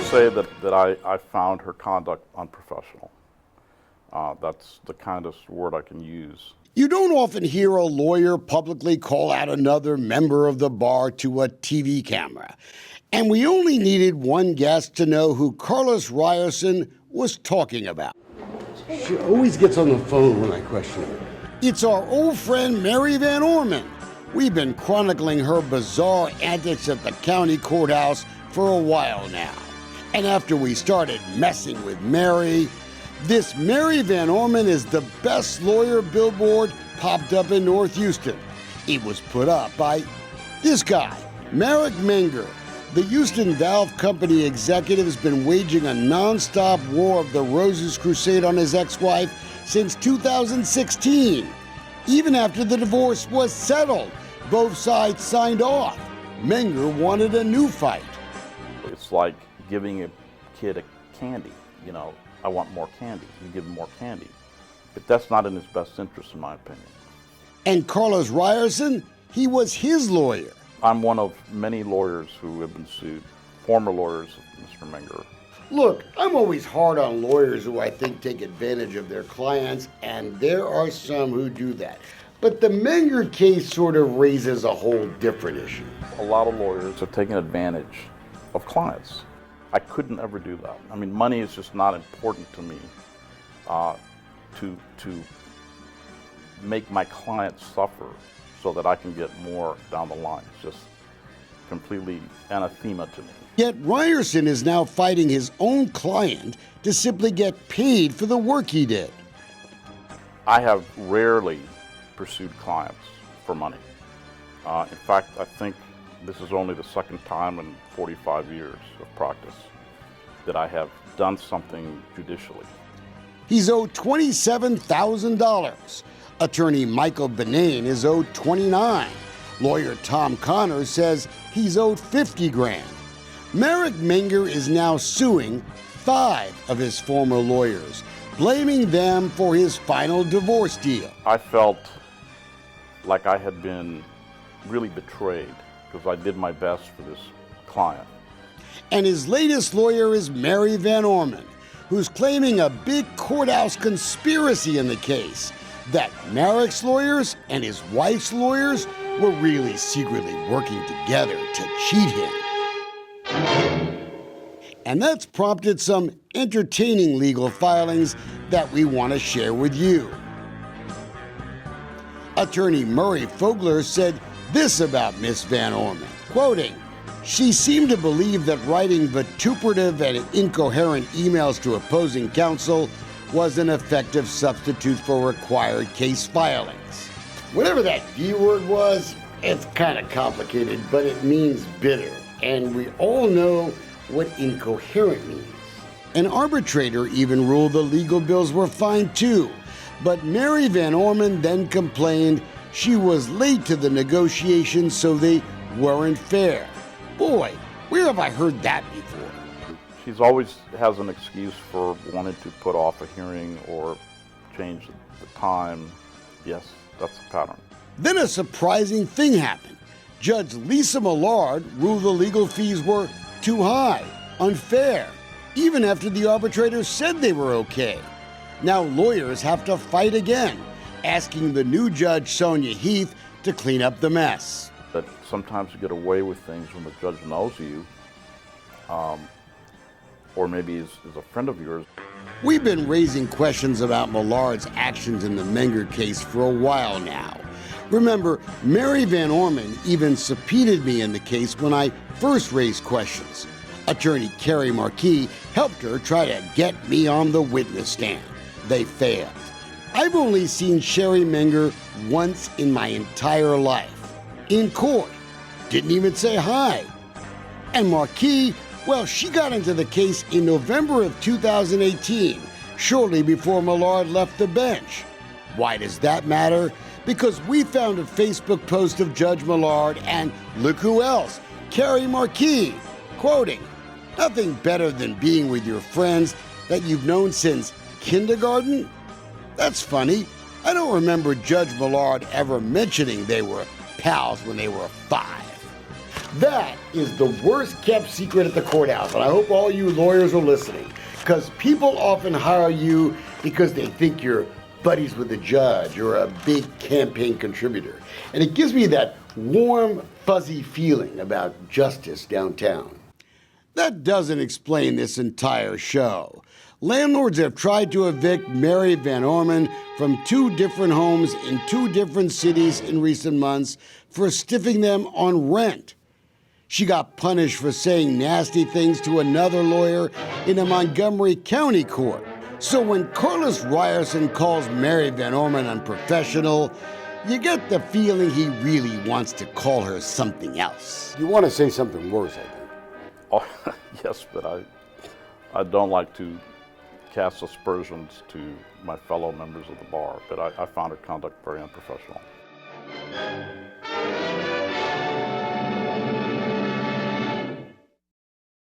say that I found her conduct unprofessional. That's the kindest word I can use. You don't often hear a lawyer publicly call out another member of the bar to a TV camera. And we only needed one guest to know who Carlos Ryerson was talking about. She always gets on the phone when I question her. It's our old friend Mary Van Orman. We've been chronicling her bizarre antics at the county courthouse for a while now. And after we started messing with Mary, this Mary Van Orman is the best lawyer billboard popped up in North Houston. It was put up by this guy, Marek Menger. The Houston Valve Company executive has been waging a nonstop war of the Roses crusade on his ex-wife since 2016. Even after the divorce was settled, both sides signed off. Menger wanted a new fight. It's like giving a kid a candy, you know. I want more candy. You give him more candy. But that's not in his best interest, in my opinion. And Carlos Ryerson, he was his lawyer. I'm one of many lawyers who have been sued, former lawyers of Mr. Menger. Look, I'm always hard on lawyers who I think take advantage of their clients, and there are some who do that. But the Menger case sort of raises a whole different issue. A lot of lawyers have taken advantage of clients. I couldn't ever do that. I mean, money is just not important to me to make my clients suffer so that I can get more down the line. It's just completely anathema to me. Yet Ryerson is now fighting his own client to simply get paid for the work he did. I have rarely pursued clients for money. In fact, I think this is only the second time in 45 years of practice that I have done something judicially. He's owed $27,000. Attorney Michael Benane is owed $29,000. Lawyer Tom Connors says he's owed $50,000. Marek Menger is now suing 5 of his former lawyers, blaming them for his final divorce deal. I felt like I had been really betrayed because I did my best for this client. And his latest lawyer is Mary Van Orman, who's claiming a big courthouse conspiracy in the case, that Marek's lawyers and his wife's lawyers were really secretly working together to cheat him. And that's prompted some entertaining legal filings that we want to share with you. Attorney Murray Fogler said this about Miss Van Orman, quoting, "She seemed to believe that writing vituperative and incoherent emails to opposing counsel was an effective substitute for required case filings." Whatever that V word was, it's kind of complicated, but it means bitter. And we all know what incoherent means. An arbitrator even ruled the legal bills were fine too. But Mary Van Orman then complained she was late to the negotiations, so they weren't fair. Boy, where have I heard that before? She's always has an excuse for wanting to put off a hearing or change the time. Yes, that's the pattern. Then a surprising thing happened. Judge Lisa Millard ruled the legal fees were too high, unfair, even after the arbitrator said they were okay. Now lawyers have to fight again, asking the new judge, Sonia Heath, to clean up the mess. That sometimes you get away with things when the judge knows you, or maybe is a friend of yours. We've been raising questions about Millard's actions in the Menger case for a while now. Remember, Mary Van Orman even subpoenaed me in the case when I first raised questions. Attorney Carrie Marquis helped her try to get me on the witness stand. They failed. I've only seen Sherry Menger once in my entire life. In court. Didn't even say hi. And Marquis, well, she got into the case in November of 2018, shortly before Millard left the bench. Why does that matter? Because we found a Facebook post of Judge Millard and look who else, Carrie Marquis, quoting, "Nothing better than being with your friends that you've known since kindergarten?" That's funny. I don't remember Judge Millard ever mentioning they were pals when they were 5. That is the worst kept secret at the courthouse, and I hope all you lawyers are listening, because people often hire you because they think you're buddies with the judge or a big campaign contributor. And it gives me that warm, fuzzy feeling about justice downtown. That doesn't explain this entire show. Landlords have tried to evict Mary Van Orman from 2 different homes in 2 different cities in recent months for stiffing them on rent. She got punished for saying nasty things to another lawyer in a Montgomery County court. So when Carlos Ryerson calls Mary Van Orman unprofessional, you get the feeling he really wants to call her something else. You want to say something worse, I think. Oh, yes, but I don't like to cast aspersions to my fellow members of the bar, but I found her conduct very unprofessional.